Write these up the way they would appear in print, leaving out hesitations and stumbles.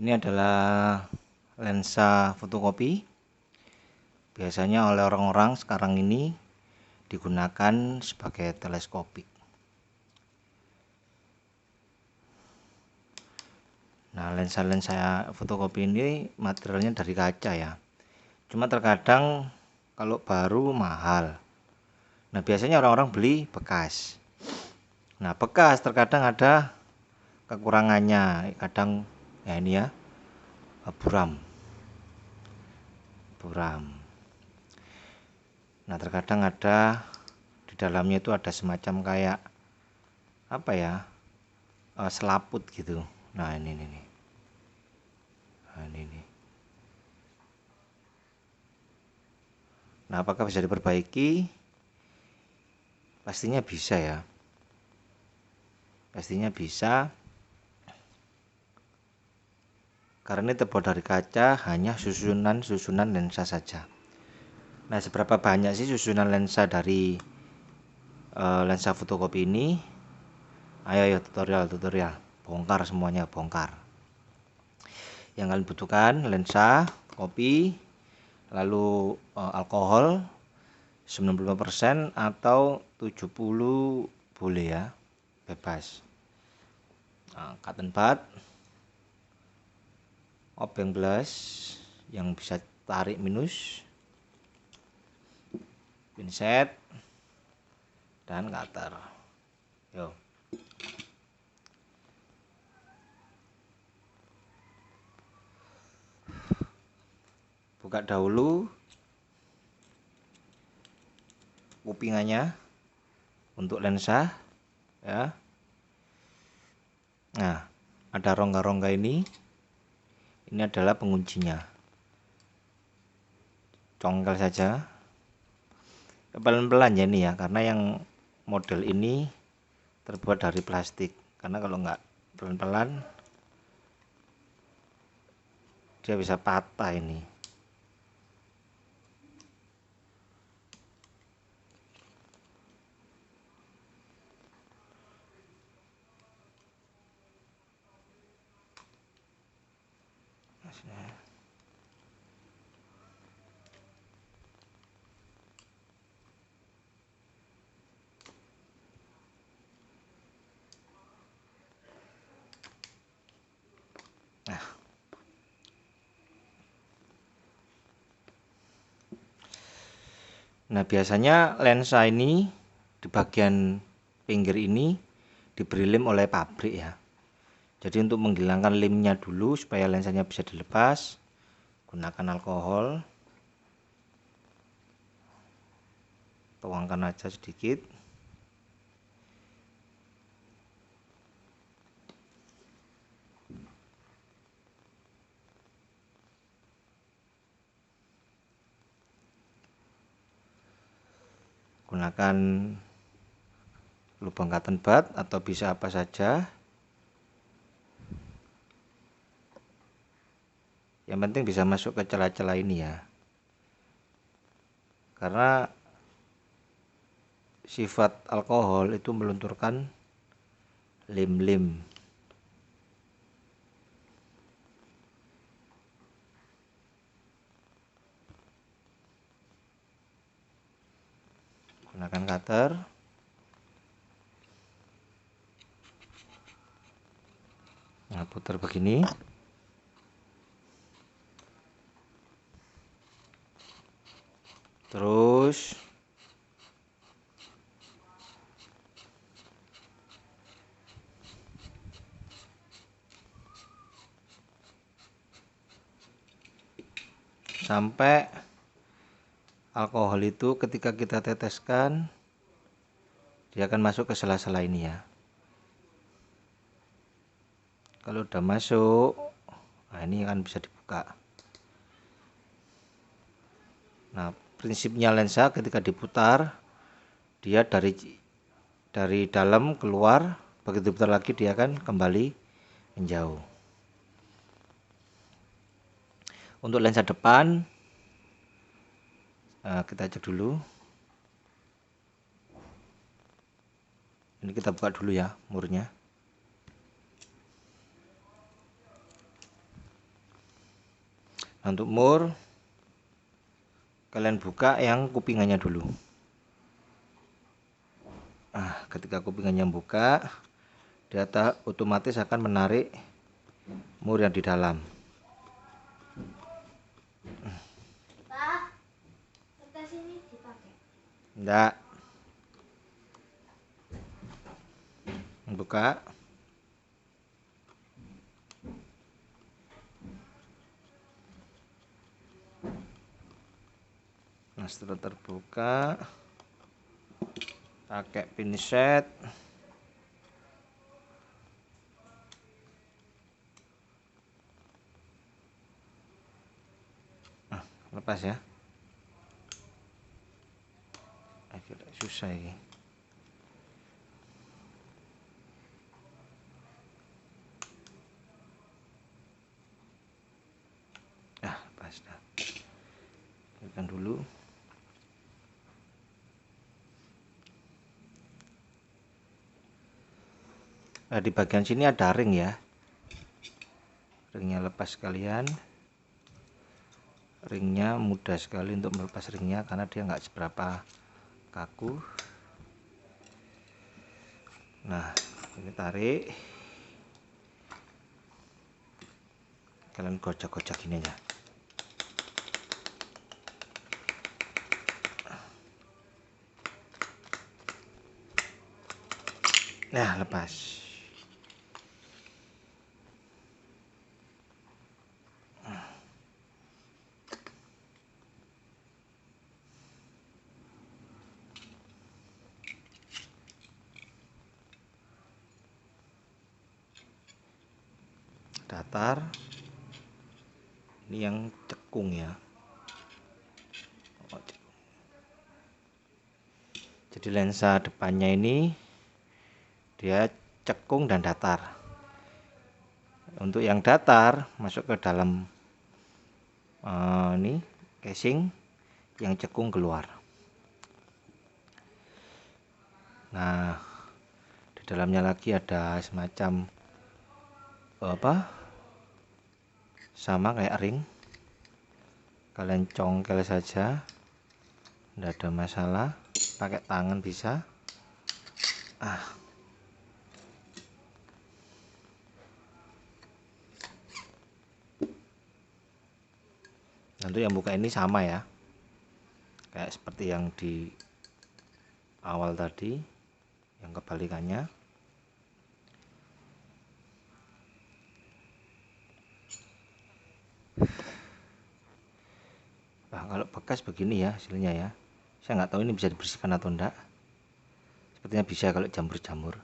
Ini adalah lensa fotokopi. Biasanya oleh orang-orang sekarang ini digunakan sebagai teleskopik. Nah, lensa-lensa fotokopi ini materialnya dari kaca ya. Cuma terkadang kalau baru mahal. Nah, biasanya orang-orang beli bekas. Nah, bekas terkadang ada kekurangannya. Kadang ya ini ya, buram. Nah, terkadang ada di dalamnya itu ada semacam kayak apa ya, selaput gitu. Nah, ini. Nah, ini. Nah, apakah bisa diperbaiki? Pastinya bisa ya. Pastinya bisa. Karena ini terbuat dari kaca, hanya susunan lensa saja. Nah, seberapa banyak sih susunan lensa dari lensa fotokopi ini? Ayo tutorial. Bongkar semuanya, bongkar. Yang kalian butuhkan lensa kopi, lalu alkohol 95% atau 70 boleh ya, bebas. Nah, cotton bud, obeng belas yang bisa tarik minus, pinset, dan cutter. Yo. Buka dahulu kupingannya untuk lensa ya. Nah, ada rongga-rongga ini adalah penguncinya. Congkel saja pelan-pelan ya ini ya, karena yang model ini terbuat dari plastik. Karena kalau nggak pelan-pelan dia bisa patah ini. Nah, biasanya lensa ini di bagian pinggir ini diberi lem oleh pabrik ya. Jadi untuk menghilangkan lemnya dulu supaya lensanya bisa dilepas, gunakan alkohol. Tuangkan aja sedikit. Gunakan lubang cotton bud atau bisa apa saja. Yang penting bisa masuk ke celah-celah ini ya. Karena sifat alkohol itu melunturkan lem-lem. Gunakan cutter. Nah, putar begini. Terus sampai alkohol itu ketika kita teteskan dia akan masuk ke sela-sela ini ya. Kalau udah masuk, nah ini akan bisa dibuka. Nah, prinsipnya lensa ketika diputar dia dari dalam keluar, begitu diputar lagi dia akan kembali menjauh. Untuk lensa depan kita cek dulu. Ini kita buka dulu ya murnya. Nah, untuk mur kalian buka yang kupingannya dulu. Nah, ketika kupingannya buka, dia otomatis akan menarik mur yang di dalam. Pak, kertas ini dipakai. Enggak. Buka. Nah, setelah terbuka, pakai pinset. Nah, lepas ya. Agak susah ini. Nah, lepas dah. Tekan dulu. Nah, di bagian sini ada ring ya. Ringnya lepas sekalian. Ringnya mudah sekali untuk melepas ringnya karena dia nggak seberapa kaku. Nah, ini tarik. Kalian gocek-gocek gini aja. Nah, lepas. Datar. Ini yang cekung ya. Jadi lensa depannya ini dia cekung dan datar. Untuk yang datar masuk ke dalam ini casing, yang cekung keluar. Nah, di dalamnya lagi ada semacam sama kayak ring. Kalian congkel saja, tidak ada masalah. Pakai tangan bisa. Nanti yang buka ini sama ya, kayak seperti yang di awal tadi, yang kebalikannya. Nah, kalau bekas begini ya hasilnya ya. Saya nggak tahu ini bisa dibersihkan atau enggak. Sepertinya bisa kalau jamur-jamur.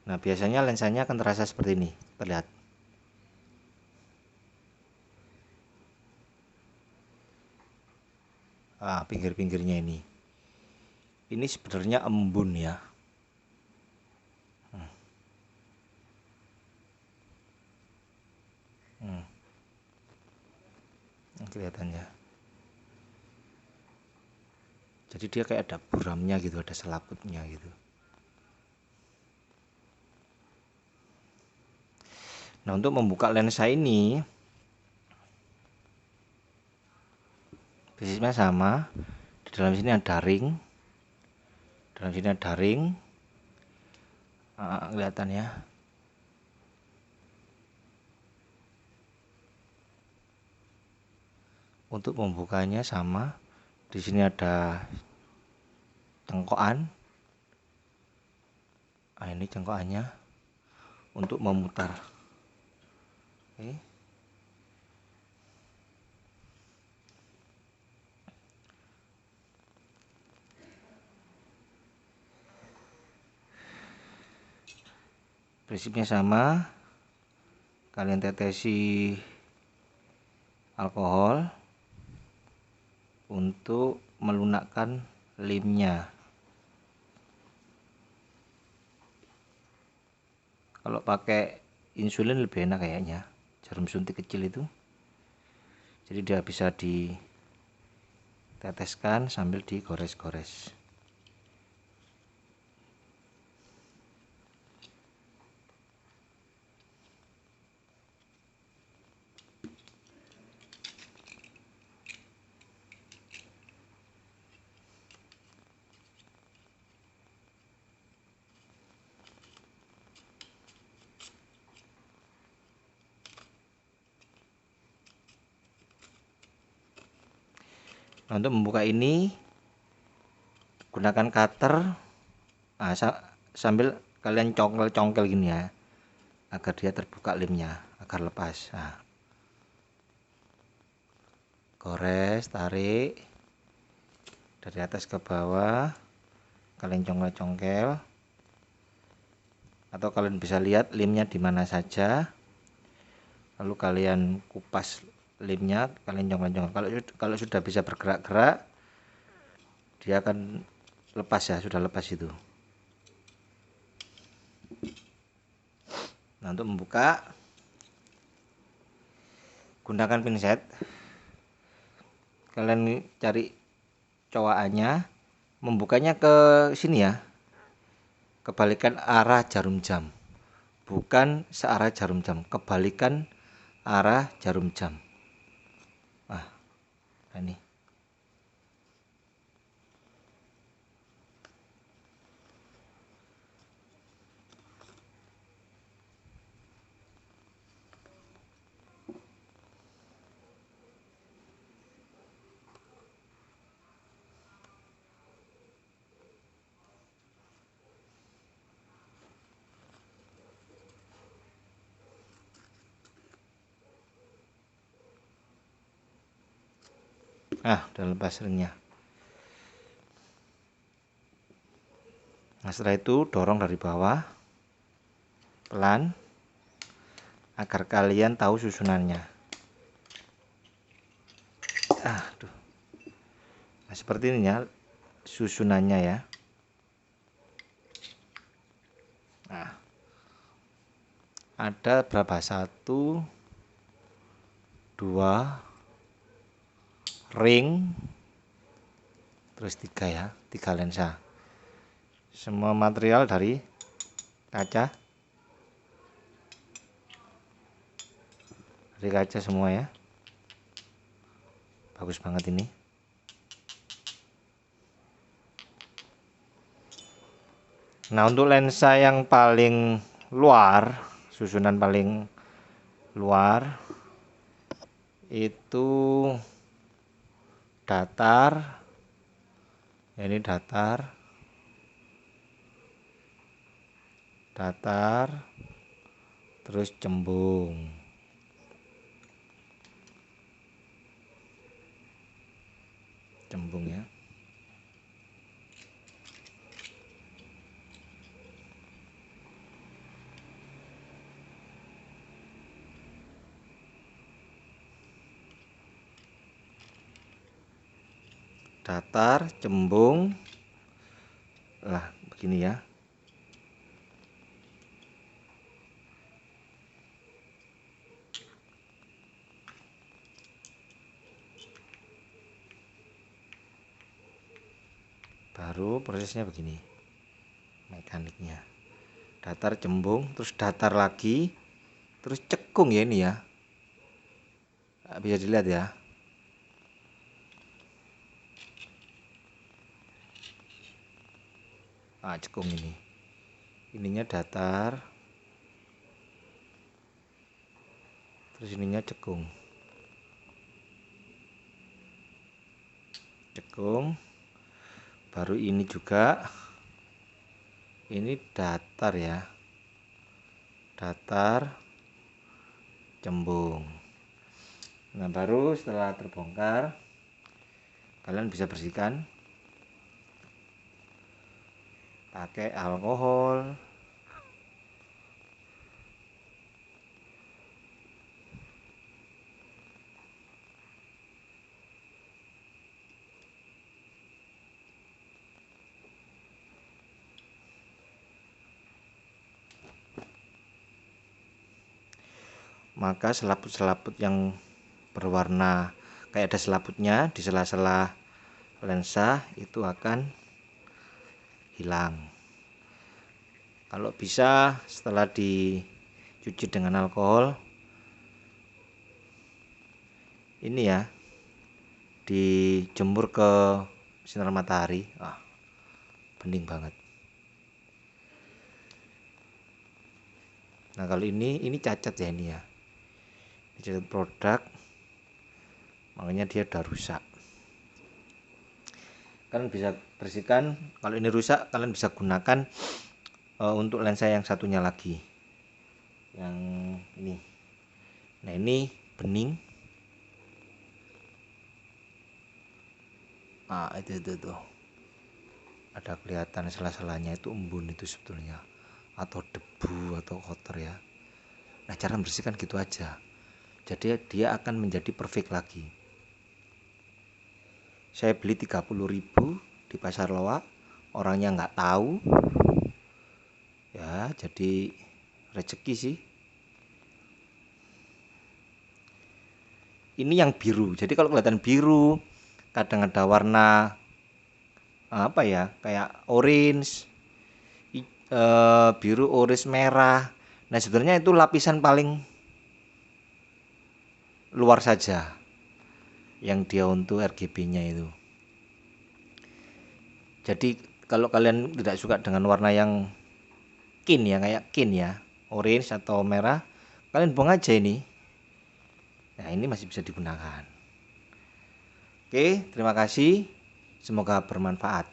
Nah, biasanya lensanya akan terasa seperti ini, terlihat. Pinggir-pinggirnya ini. Ini sebenarnya embun ya. Kelihatannya. Jadi dia kayak ada buramnya gitu, ada selaputnya gitu. Nah, untuk membuka lensa ini prinsipnya sama. Di dalam sini ada ring. Dalam sini ada ring. Kelihatan ya. Untuk membukanya sama. Di sini ada cengkokan. Nah, ini cengkokannya untuk memutar. Oke. Prinsipnya sama. Kalian tetesi alkohol untuk melunakkan lemnya. Kalau pakai insulin lebih enak kayaknya, jarum suntik kecil itu. Jadi dia bisa diteteskan sambil digores-gores. Nah, untuk membuka ini gunakan cutter. Nah, sambil kalian congkel-congkel gini ya, agar dia terbuka lemnya, agar lepas. Nah, gores, tarik dari atas ke bawah, kalian congkel-congkel, atau kalian bisa lihat lemnya di mana saja, lalu kalian kupas lemnya, kalian congkel-congkel. Kalau sudah bisa bergerak-gerak, dia akan lepas ya, sudah lepas itu. Nah, untuk membuka, gunakan pinset. Kalian cari cowakannya, membukanya ke sini ya, kebalikan arah jarum jam, bukan searah jarum jam, kebalikan arah jarum jam. Nah, ini. Udah lepas ringnya. Nah, setelah itu dorong dari bawah pelan agar kalian tahu susunannya. Nah, seperti ini ya susunannya ya. Nah, ada berapa? 1, 2 ring, terus 3 ya, 3 lensa. Semua material dari kaca, semua ya. Bagus banget ini. Nah, untuk lensa yang paling luar, susunan paling luar itu datar. Ini datar, terus cembung. Cembung ya. Datar, cembung. Lah, begini ya. Baru prosesnya begini. Mekaniknya. Datar, cembung, terus datar lagi, terus cekung ya ini ya. Bisa dilihat ya. Cekung ini. Ininya datar. Terus ininya cekung. Cekung. Baru ini juga. Ini datar ya. Datar, cembung. Nah, baru setelah terbongkar, kalian bisa bersihkan pakai alkohol. Maka selaput-selaput yang berwarna kayak ada selaputnya di sela-sela lensa itu akan hilang. Kalau bisa setelah dicuci dengan alkohol ini ya, dijemur ke sinar matahari, bening banget. Nah, kalau ini cacat ya, ini ya, ini cacat produk, makanya dia udah rusak. kalian bisa bersihkan. Kalau ini rusak kalian bisa gunakan untuk lensa yang satunya lagi, yang ini. Nah ini bening. Itu tuh ada kelihatan sela-selanya, itu embun itu sebetulnya, atau debu atau kotor ya. Nah cara membersihkan gitu aja, jadi dia akan menjadi perfect lagi. Saya beli 30.000 di pasar loak, orangnya nggak tahu ya, jadi rezeki sih. Ini yang biru, jadi kalau kelihatan biru kadang ada warna apa ya, kayak orange, biru, orange, merah. Nah sebenarnya itu lapisan paling luar saja yang dia untuk RGB-nya itu. Jadi kalau kalian tidak suka dengan warna yang kin ya, kayak kin ya, orange atau merah, kalian buang aja ini. Nah ini masih bisa digunakan. Oke, terima kasih, semoga bermanfaat.